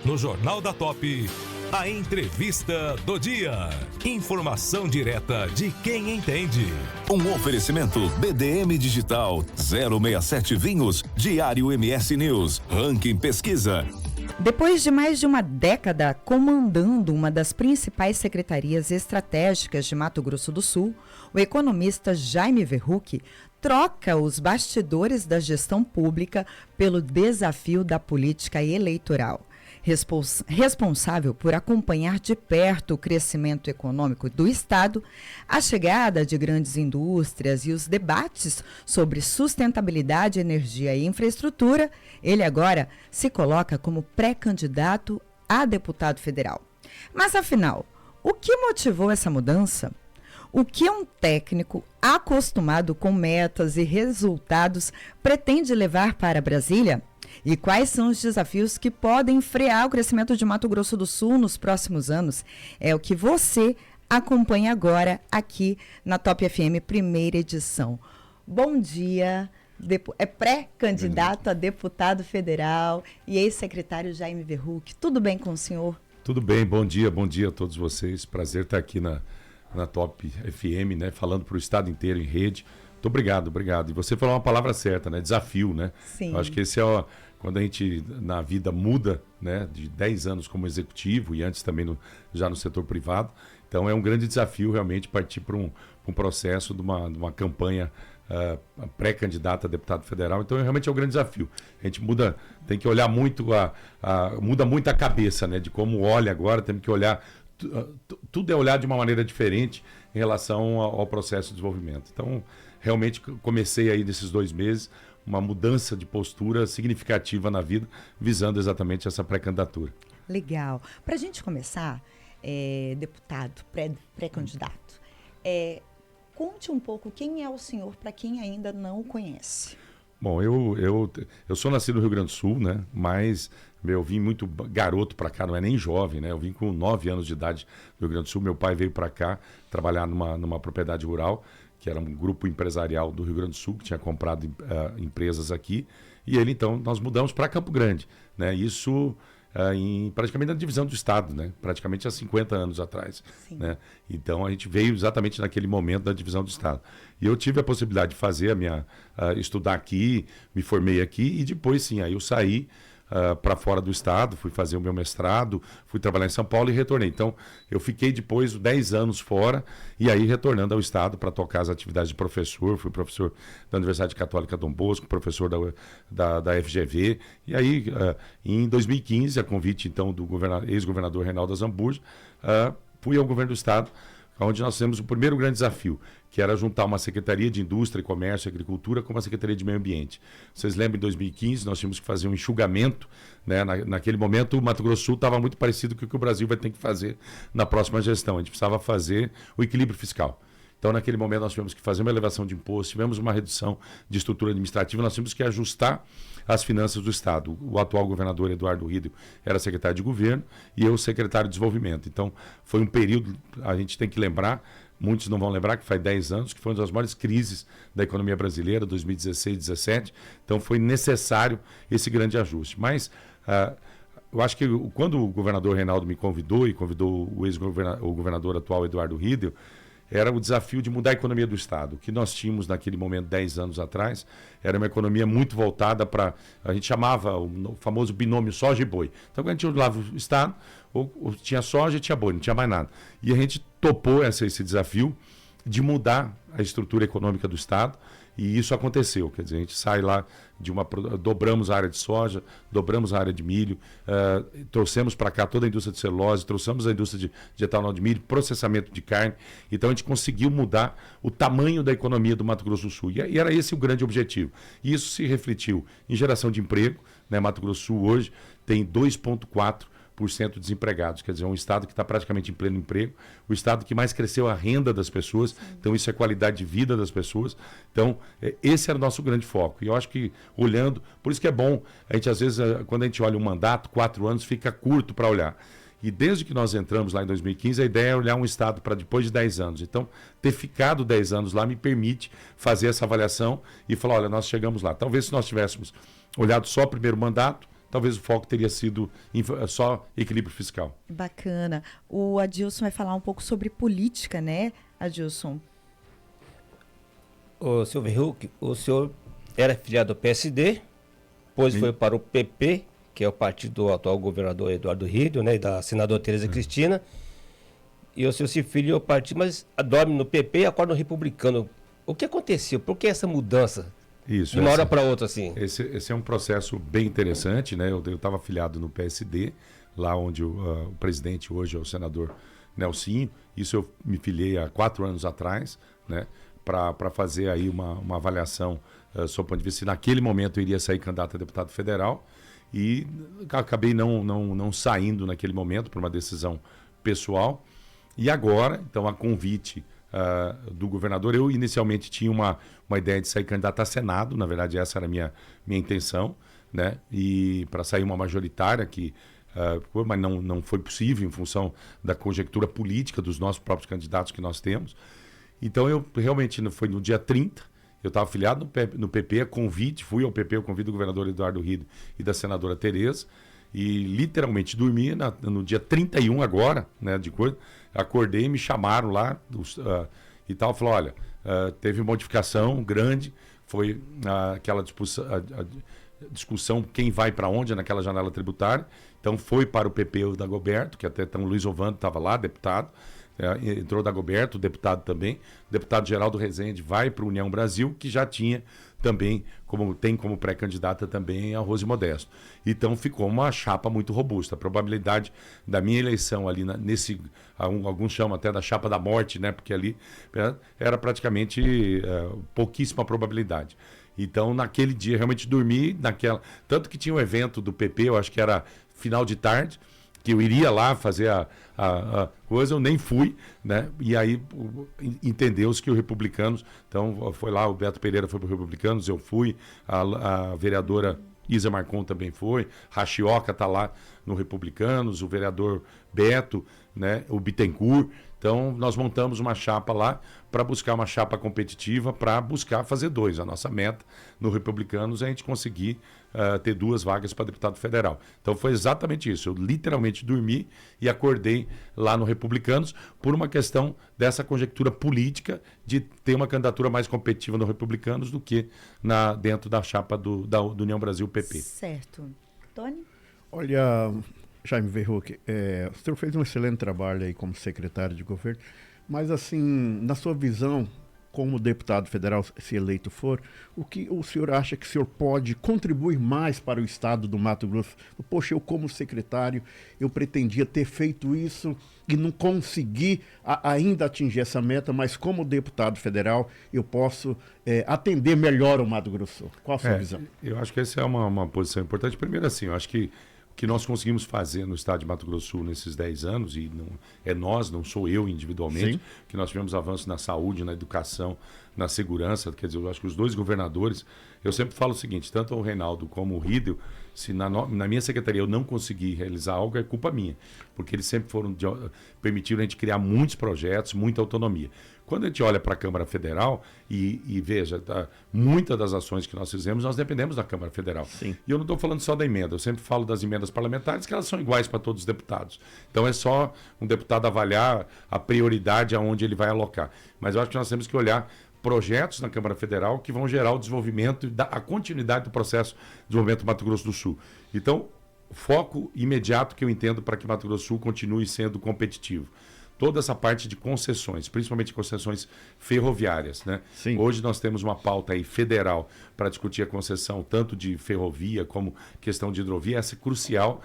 No Jornal da Top, a entrevista do dia. Informação direta de quem entende. Um oferecimento BDM Digital, 067 Vinhos, Diário MS News, Ranking Pesquisa. Depois de mais de uma década comandando uma das principais secretarias estratégicas de Mato Grosso do Sul, o economista Jaime Verruc troca os bastidores da gestão pública pelo desafio da política eleitoral. Responsável por acompanhar de perto o crescimento econômico do Estado, a chegada de grandes indústrias e os debates sobre sustentabilidade, energia e infraestrutura, ele agora se coloca como pré-candidato a deputado federal. Mas, afinal, o que motivou essa mudança? O que um técnico acostumado com metas e resultados pretende levar para Brasília? E quais são os desafios que podem frear o crescimento de Mato Grosso do Sul nos próximos anos? É o que você acompanha agora aqui na Top FM, primeira edição. Bom dia, é pré-candidato a deputado federal e ex-secretário Jaime Verruc. Tudo bem com o senhor? Tudo bem, bom dia a todos vocês. Prazer estar aqui na Top FM, né, falando para o estado inteiro em rede. Muito obrigado. E você falou uma palavra certa, né? Desafio, né? Sim. Eu acho que esse é quando a gente na vida muda, né? De 10 anos como executivo e antes também já no setor privado. Então é um grande desafio realmente partir para um processo de uma campanha pré-candidata a deputado federal. Então realmente é um grande desafio. A gente tem que olhar muito, muda muito a cabeça, né? De como olha agora, temos que olhar. Tudo é olhar de uma maneira diferente em relação ao processo de desenvolvimento. Então, realmente comecei aí nesses 2 meses uma mudança de postura significativa na vida, visando exatamente essa pré-candidatura. Legal. Para a gente começar, deputado, pré-candidato, conte um pouco quem é o senhor para quem ainda não o conhece. Bom, eu sou nascido no Rio Grande do Sul, né? Mas eu vim muito garoto para cá, não é nem jovem, né? Eu vim com 9 anos de idade do Rio Grande do Sul. Meu pai veio para cá trabalhar numa propriedade rural, que era um grupo empresarial do Rio Grande do Sul, que tinha comprado empresas aqui. E ele, então, nós mudamos para Campo Grande, né? Isso praticamente na divisão do estado, né? Praticamente há 50 anos atrás, né? Então a gente veio exatamente naquele momento da divisão do estado. E eu tive a possibilidade de fazer estudar aqui, me formei aqui e depois sim, aí eu saí para fora do estado, fui fazer o meu mestrado, fui trabalhar em São Paulo e retornei. Então, eu fiquei depois 10 anos fora e aí retornando ao estado para tocar as atividades de professor. Fui professor da Universidade Católica Dom Bosco, professor da FGV. E aí, em 2015, a convite então do ex-governador Reinaldo Azambuja, fui ao governo do estado, onde nós temos o primeiro grande desafio, que era juntar uma Secretaria de Indústria, Comércio e Agricultura com uma Secretaria de Meio Ambiente. Vocês lembram, em 2015, nós tínhamos que fazer um enxugamento, né? Naquele momento, o Mato Grosso do Sul estava muito parecido com o que o Brasil vai ter que fazer na próxima gestão. A gente precisava fazer o equilíbrio fiscal. Então, naquele momento, nós tivemos que fazer uma elevação de imposto, tivemos uma redução de estrutura administrativa, nós tínhamos que ajustar as finanças do Estado. O atual governador Eduardo Riedel era secretário de governo e eu secretário de desenvolvimento. Então, foi um período, a gente tem que lembrar, muitos não vão lembrar, que faz 10 anos, que foi uma das maiores crises da economia brasileira, 2016, 2017. Então, foi necessário esse grande ajuste. Mas eu acho que quando o governador Reinaldo me convidou, e convidou o governador atual Eduardo Riedel, era o desafio de mudar a economia do Estado. O que nós tínhamos naquele momento, 10 anos atrás, era uma economia muito voltada para, a gente chamava o famoso binômio soja e boi. Então, quando a gente olhava o Estado, ou tinha soja e tinha boi, não tinha mais nada. E a gente topou esse desafio de mudar a estrutura econômica do Estado, e isso aconteceu. Quer dizer, a gente sai lá dobramos a área de soja, dobramos a área de milho, trouxemos para cá toda a indústria de celulose, trouxemos a indústria de etanol de milho, processamento de carne. Então a gente conseguiu mudar o tamanho da economia do Mato Grosso do Sul. E era esse o grande objetivo. E isso se refletiu em geração de emprego, né? Mato Grosso do Sul hoje tem 2,4% de desempregados, quer dizer, um estado que está praticamente em pleno emprego, o estado que mais cresceu a renda das pessoas. Sim. Então isso é qualidade de vida das pessoas. Então esse era o nosso grande foco. E eu acho que olhando, por isso que é bom, a gente às vezes, quando a gente olha um mandato, 4 anos, fica curto para olhar. E desde que nós entramos lá em 2015, a ideia é olhar um estado para depois de 10 anos. Então, ter ficado 10 anos lá me permite fazer essa avaliação e falar, olha, nós chegamos lá. Talvez se nós tivéssemos olhado só o primeiro mandato, talvez o foco teria sido só equilíbrio fiscal. Bacana. O Adilson vai falar um pouco sobre política, né, Adilson? O senhor Verhuck, o senhor era filiado ao PSD, depois foi para o PP, que é o partido do atual governador Eduardo Rídio, né, e da senadora Tereza Cristina, e o senhor se filiou ao partido, mas dorme no PP e acorda no Republicano. O que aconteceu? Por que essa mudança? Isso, de uma hora para outra, assim. Esse é um processo bem interessante, né? Eu estava afiliado no PSD, lá onde o presidente hoje é o senador Nelsinho. Isso eu me filiei há 4 anos atrás, né? Para fazer aí uma avaliação sob o ponto de vista se naquele momento eu iria sair candidato a deputado federal, e acabei não saindo naquele momento por uma decisão pessoal. E agora, então, a convite do governador, eu inicialmente tinha uma ideia de sair candidato a Senado, na verdade essa era a minha intenção, né? E para sair uma majoritária que mas não foi possível em função da conjectura política dos nossos próprios candidatos que nós temos. Então eu realmente, foi no dia 30, eu estava afiliado no PP, fui ao PP, o convite do governador Eduardo Rídio e da senadora Tereza, e literalmente dormi no dia 31 agora, né, acordei, me chamaram lá e tal, falou, olha, teve modificação grande, foi aquela discussão quem vai para onde naquela janela tributária, então foi para o PP o Dagoberto, que até então o Luiz Ovando estava lá, deputado, entrou o Dagoberto, o deputado também, o deputado Geraldo Rezende vai para o União Brasil, que já tinha também, tem como pré-candidata também a Rose Modesto. Então ficou uma chapa muito robusta. A probabilidade da minha eleição ali, alguns chamam até da chapa da morte, né? Porque ali era praticamente pouquíssima probabilidade. Então, naquele dia, realmente dormi tanto que tinha um evento do PP, eu acho que era final de tarde, que eu iria lá fazer a coisa, eu nem fui, né? E aí entendeu-se que os Republicanos, então foi lá, o Beto Pereira foi para os Republicanos, eu fui, a vereadora Isa Marcon também foi, Rachioca está lá no Republicanos, o vereador Beto, né? O Bittencourt. Então, nós montamos uma chapa lá para buscar uma chapa competitiva, para buscar fazer 2. A nossa meta no Republicanos é a gente conseguir ter 2 vagas para deputado federal. Então, foi exatamente isso. Eu literalmente dormi e acordei lá no Republicanos por uma questão dessa conjectura política de ter uma candidatura mais competitiva no Republicanos do que dentro da chapa do União Brasil-PP. Certo. Tony? Olha, Jaime Verhuck, o senhor fez um excelente trabalho aí como secretário de governo, mas assim, na sua visão, como deputado federal, se eleito for, o que o senhor acha que o senhor pode contribuir mais para o estado do Mato Grosso? Poxa, eu como secretário, eu pretendia ter feito isso e não consegui ainda atingir essa meta, mas como deputado federal, eu posso atender melhor o Mato Grosso. Qual a sua visão? Eu acho que essa é uma posição importante. Primeiro assim, eu acho que o que nós conseguimos fazer no estado de Mato Grosso do Sul nesses 10 anos, e não sou eu individualmente, Sim. que nós tivemos avanço na saúde, na educação, na segurança, quer dizer, eu acho que os 2 governadores, eu sempre falo o seguinte, tanto o Reinaldo como o Rídio, se na minha secretaria eu não conseguir realizar algo, é culpa minha, porque eles sempre permitiram a gente criar muitos projetos, muita autonomia. Quando a gente olha para a Câmara Federal e veja, muitas das ações que nós fizemos, nós dependemos da Câmara Federal. Sim. E eu não estou falando só da emenda, eu sempre falo das emendas parlamentares, que elas são iguais para todos os deputados. Então é só um deputado avaliar a prioridade aonde ele vai alocar. Mas eu acho que nós temos que olhar projetos na Câmara Federal que vão gerar o desenvolvimento, a continuidade do processo de desenvolvimento do Mato Grosso do Sul. Então, o foco imediato que eu entendo para que Mato Grosso do Sul continue sendo competitivo. Toda essa parte de concessões, principalmente concessões ferroviárias, né? Sim. Hoje nós temos uma pauta aí federal para discutir a concessão tanto de ferrovia como questão de hidrovia. Essa é crucial.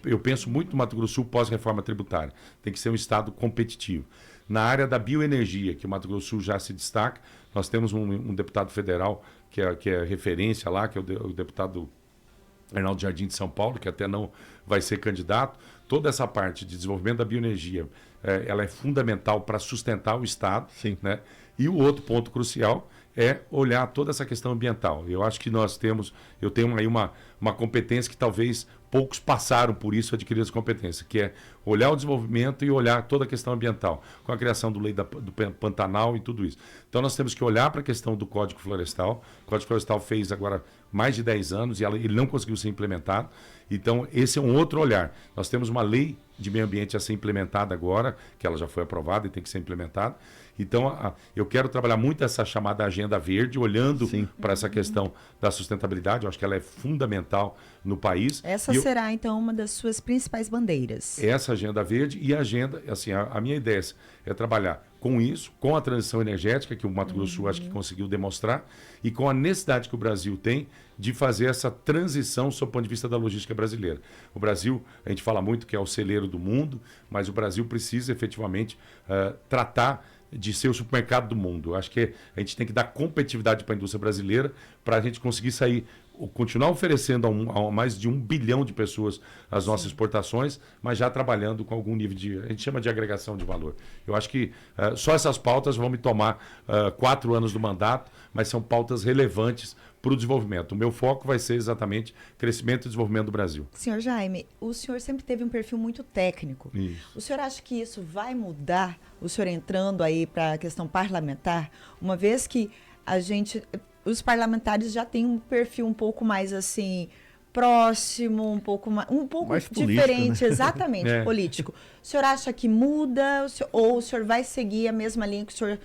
Eu penso muito no Mato Grosso do Sul pós-reforma tributária. Tem que ser um estado competitivo. Na área da bioenergia, que o Mato Grosso do Sul já se destaca, nós temos um deputado federal que é referência lá, que é o deputado Arnaldo Jardim de São Paulo, que até não vai ser candidato. Toda essa parte de desenvolvimento da bioenergia, ela é fundamental para sustentar o Estado. Sim. Né? E o outro ponto crucial é olhar toda essa questão ambiental. Eu acho que eu tenho aí uma competência que talvez poucos passaram por isso, adquiriram essa competência, que é olhar o desenvolvimento e olhar toda a questão ambiental, com a criação do Lei do Pantanal e tudo isso. Então nós temos que olhar para a questão do Código Florestal. O Código Florestal fez agora mais de 10 anos e ele não conseguiu ser implementado. Então, esse é um outro olhar. Nós temos uma lei de meio ambiente a ser implementada agora, que ela já foi aprovada e tem que ser implementada. Então, eu quero trabalhar muito essa chamada agenda verde, olhando para essa questão da sustentabilidade. Eu acho que ela é fundamental no país. Essa será, então, uma das suas principais bandeiras. Essa agenda verde e a agenda, assim, a minha ideia é trabalhar com isso, com a transição energética, que o Mato Grosso do Sul acho que conseguiu demonstrar, e com a necessidade que o Brasil tem de fazer essa transição sob o ponto de vista da logística brasileira. O Brasil, a gente fala muito que é o celeiro do mundo, mas o Brasil precisa efetivamente tratar de ser o supermercado do mundo. Eu acho que a gente tem que dar competitividade para a indústria brasileira para a gente conseguir sair, continuar oferecendo a mais de 1 bilhão de pessoas as nossas exportações, mas já trabalhando com algum nível de, a gente chama de agregação de valor. Eu acho que só essas pautas vão me tomar 4 anos do mandato, mas são pautas relevantes para o desenvolvimento. O meu foco vai ser exatamente crescimento e desenvolvimento do Brasil. Senhor Jaime, o senhor sempre teve um perfil muito técnico. Isso. O senhor acha que isso vai mudar, o senhor entrando aí para a questão parlamentar, uma vez que os parlamentares já têm um perfil um pouco mais assim, próximo, um pouco mais diferente, né? exatamente, político. O senhor acha que muda, ou o senhor vai seguir a mesma linha que o senhor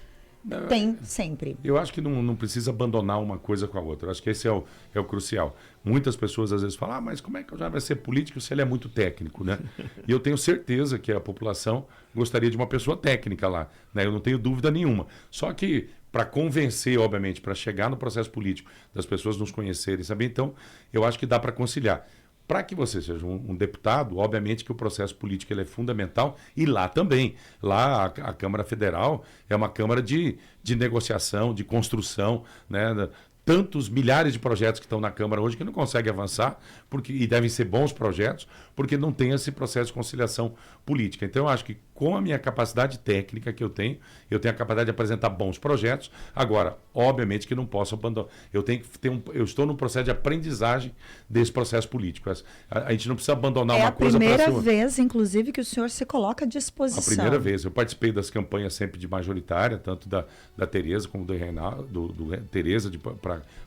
tem sempre? Eu acho que não precisa abandonar uma coisa com a outra. Eu acho que esse é o crucial. Muitas pessoas às vezes falam, mas como é que já vai ser político se ele é muito técnico, né? E eu tenho certeza que a população gostaria de uma pessoa técnica lá, né? Eu não tenho dúvida nenhuma. Só que para convencer, obviamente, para chegar no processo político, das pessoas nos conhecerem, saber, então, eu acho que dá para conciliar. Para que você seja um deputado, obviamente que o processo político ele é fundamental, e lá também. Lá a Câmara Federal é uma Câmara de negociação, de construção, né? Tantos milhares de projetos que estão na Câmara hoje que não conseguem avançar, e devem ser bons projetos, porque não tem esse processo de conciliação política. Então, eu acho que com a minha capacidade técnica que eu tenho a capacidade de apresentar bons projetos. Agora, obviamente que não posso abandonar. Eu estou no processo de aprendizagem desse processo político. A gente não precisa abandonar uma coisa para a primeira vez, inclusive, que o senhor se coloca à disposição. A primeira vez. Eu participei das campanhas sempre de majoritária, tanto da Tereza como do Reinaldo, do Tereza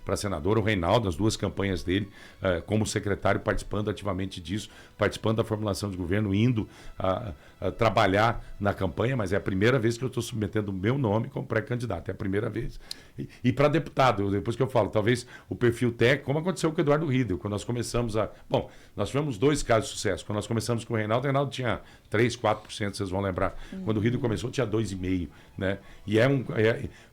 para senador, o Reinaldo, as duas campanhas dele, como secretário, participando ativamente disso, participando da formulação de governo, indo a trabalhar na campanha, mas é a primeira vez que eu estou submetendo o meu nome como pré-candidato, é a primeira vez. E para deputado, depois que eu falo, talvez o perfil técnico, como aconteceu com o Eduardo Riedel, quando nós começamos Bom, nós tivemos 2 casos de sucesso. Quando nós começamos com o Reinaldo tinha 3, 4%, vocês vão lembrar. Quando o Riedel começou, tinha 2,5%, né? E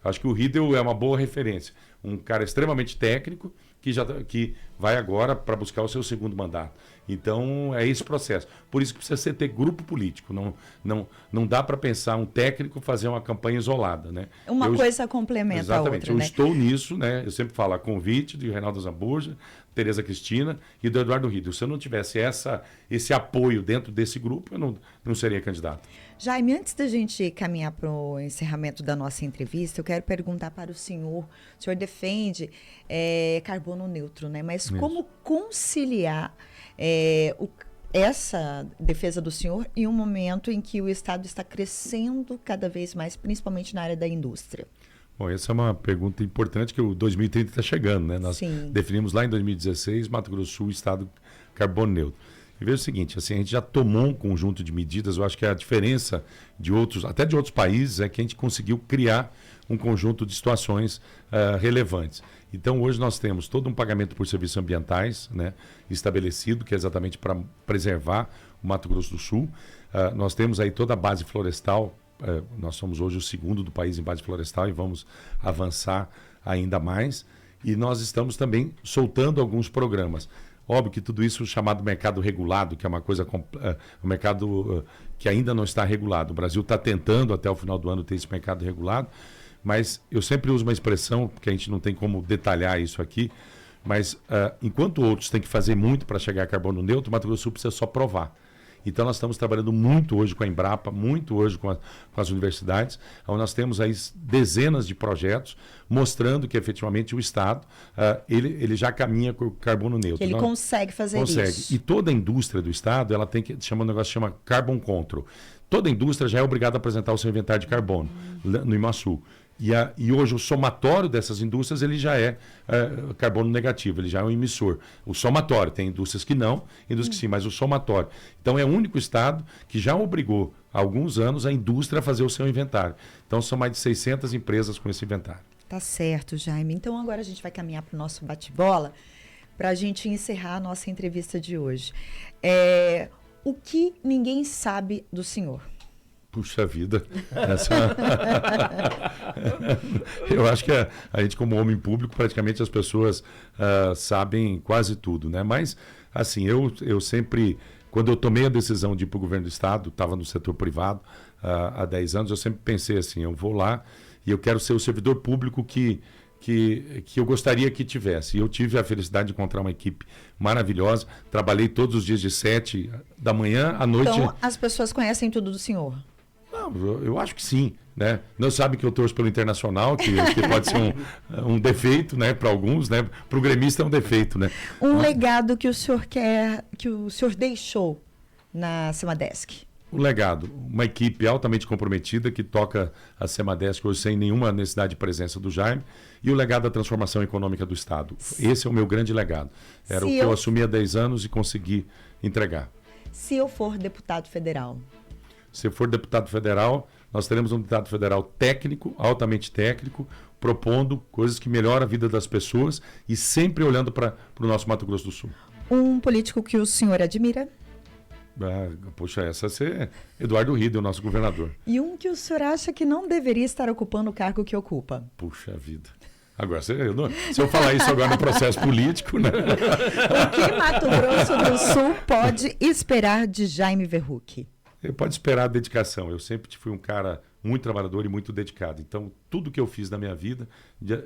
acho que o Riedel é uma boa referência. Um cara extremamente técnico que vai agora para buscar o seu segundo mandato. Então, é esse processo. Por isso que precisa ter grupo político. Não dá para pensar um técnico fazer uma campanha isolada, né? Uma coisa complementa a outra, exatamente. Eu estou nisso, né? Eu sempre falo a convite de Reinaldo Zambuja, Tereza Cristina e do Eduardo Riedel. Se eu não tivesse esse apoio dentro desse grupo, eu não seria candidato. Jaime, antes da gente caminhar para o encerramento da nossa entrevista, eu quero perguntar para o senhor defende carbono neutro, né? Mas como conciliar essa defesa do senhor em um momento em que o Estado está crescendo cada vez mais, principalmente na área da indústria? Bom, essa é uma pergunta importante, que o 2030 está chegando, né? Nós definimos lá em 2016, Mato Grosso do Sul, Estado carbono neutro. E veja o seguinte, assim, a gente já tomou um conjunto de medidas, eu acho que a diferença de outros países, é que a gente conseguiu criar um conjunto de situações relevantes. Então, hoje nós temos todo um pagamento por serviços ambientais, né, estabelecido, que é exatamente para preservar o Mato Grosso do Sul. Nós temos aí toda a base florestal, nós somos hoje o segundo do país em base florestal e vamos avançar ainda mais. E nós estamos também soltando alguns programas. Óbvio que tudo isso chamado mercado regulado, que é uma coisa, um mercado que ainda não está regulado. O Brasil está tentando até o final do ano ter esse mercado regulado, mas eu sempre uso uma expressão, porque a gente não tem como detalhar isso aqui, mas enquanto outros têm que fazer muito para chegar a carbono neutro, o Mato Grosso do Sul precisa só provar. Então nós estamos trabalhando muito hoje com a Embrapa, muito hoje com as universidades, onde nós temos aí dezenas de projetos mostrando que efetivamente o Estado ele já caminha com o carbono neutro. Que ele consegue fazer isso. E toda a indústria do Estado, ela tem que chamar um negócio que chama Carbon Control. Toda a indústria já é obrigada a apresentar o seu inventário de carbono no IMASU. E hoje o somatório dessas indústrias ele já é carbono negativo, ele já é um emissor. O somatório, tem indústrias que não, indústrias que sim, mas o somatório. Então é o único estado que já obrigou há alguns anos a indústria a fazer o seu inventário. Então são mais de 600 empresas com esse inventário. Tá certo, Jaime. Então agora a gente vai caminhar para o nosso bate-bola para a gente encerrar a nossa entrevista de hoje. O que ninguém sabe do senhor? Puxa vida. Eu acho que a gente, como homem público, praticamente as pessoas sabem quase tudo, né? Mas, assim, eu sempre, quando eu tomei a decisão de ir para o governo do Estado, estava no setor privado há 10 anos, eu sempre pensei assim, eu vou lá e eu quero ser o servidor público que eu gostaria que tivesse. E eu tive a felicidade de encontrar uma equipe maravilhosa, trabalhei todos os dias de 7 da manhã à noite. Então, as pessoas conhecem tudo do senhor? Não, eu acho que sim, né? Não sabe que eu torço pelo Internacional, que pode ser um defeito, né, para alguns, né? Para o gremista é um defeito, né? Legado que o senhor quer, que o senhor deixou na Semadesc? O legado, uma equipe altamente comprometida que toca a Semadesc hoje sem nenhuma necessidade de presença do Jaime, e o legado da transformação econômica do Estado. Esse é o meu grande legado. Era o que eu assumi há 10 anos e consegui entregar. Se eu for deputado federal? Se for deputado federal, nós teremos um deputado federal técnico, altamente técnico, propondo coisas que melhoram a vida das pessoas e sempre olhando para o nosso Mato Grosso do Sul. Um político que o senhor admira? Poxa, essa é Eduardo Riedel, o nosso governador. E um que o senhor acha que não deveria estar ocupando o cargo que ocupa? Puxa vida. Agora, se eu falar isso agora no processo político, né? O que Mato Grosso do Sul pode esperar de Jaime Verrucchi? Pode esperar a dedicação. Eu sempre fui um cara muito trabalhador e muito dedicado. Então, tudo que eu fiz na minha vida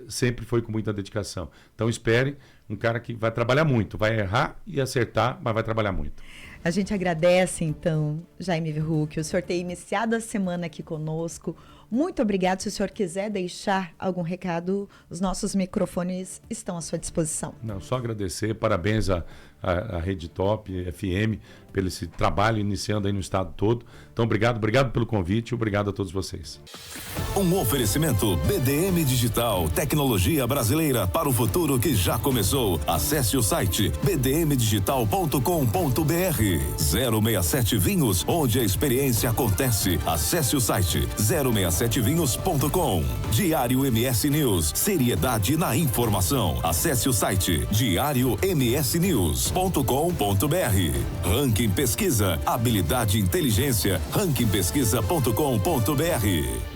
sempre foi com muita dedicação. Então, espere um cara que vai trabalhar muito, vai errar e acertar, mas vai trabalhar muito. A gente agradece, então, Jaime Verrucchi. O senhor ter iniciado a semana aqui conosco. Muito obrigado. Se o senhor quiser deixar algum recado, os nossos microfones estão à sua disposição. Não, só agradecer. Parabéns à Rede Top FM pelo esse trabalho iniciando aí no estado todo. Então, obrigado pelo convite e obrigado a todos vocês. Um oferecimento BDM Digital, tecnologia brasileira para o futuro que já começou. Acesse o site bdmdigital.com.br. 067 Vinhos, onde a experiência acontece. Acesse o site 067vinhos.com. Diário MS News, seriedade na informação. Acesse o site diariomsnews.com.br. Ranking Pesquisa, habilidade e inteligência, rankingpesquisa.com.br.